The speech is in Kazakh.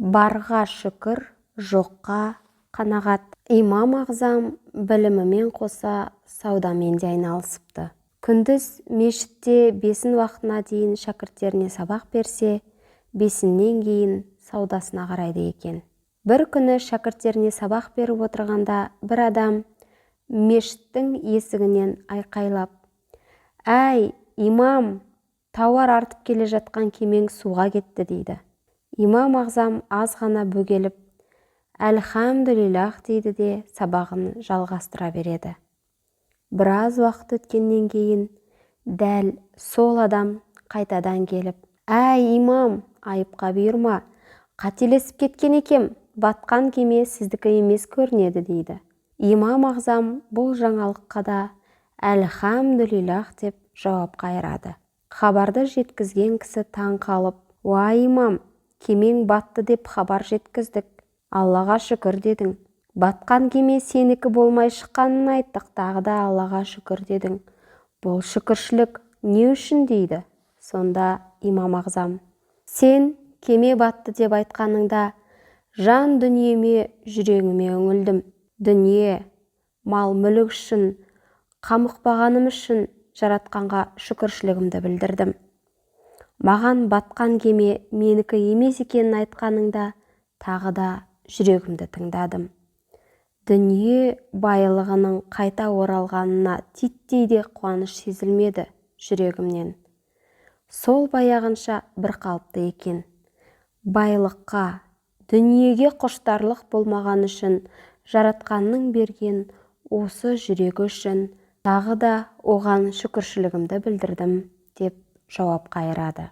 Барға шүкір, жоққа қанағат. Имам Ағзам білімімен қоса саудамен де айналысыпты. Күндіз мешітте 5 уақытына дейін шәкірттеріне сабақ берсе, 5-нен кейін саудасына қарайды екен. Бір күні шәкірттеріне сабақ беріп отырғанда бір адам мешіттің есігінен айқайлап: «Әй, имам, тауар артып келе жатқан кемең суға кетті» дейді. Имам Ағзам аз ғана бөгеліп «Әлхамдулиллах» дейді де сабағын жалғастыра береді. Біраз уақыт өткеннен кейін дәл сол адам қайтадан келіп: «Әй, имам, айыпқа бұйырма, қателесіп кеткен екем, батқан кеме сіздікі емес көрінеді» дейді. Имам Ағзам бұл жаңалыққа да «Әлхамдулиллах» деп жауап қайырады. Хабарды жеткізген кісі таң қалып: «Уа имам, кемең батты деп хабар жеткіздік. Аллаға шүкір дедің. Батқан кеме сенікі болмай шыққанын айттық, тағы да Аллаға шүкір дедің. Бұл шүкіршілік не үшін?» дейді. Сонда имам Ағзам: «Сен кеме батты деп айтқаныңда жан дүниеме, жүрегіме үңілдім. Дүние, мал мүлік үшін, қамықпағаным үшін жаратқанға шүкіршілігімді білдірдім. Маған батқан кеме менікі емес екенін айтқаныңда тағы да жүрегімді тыңдадым. Дүние байлығының қайта оралғанына титтей де қуаныш сезілмеді жүрегімнен. Сол баяғынша бір қалыпты екен. Байлыққа, дүниеге құштарлық болмаған үшін, жаратқанның берген осы жүрегі үшін тағы да оған шүкіршілігімді білдірдім» деп жауап қайырады.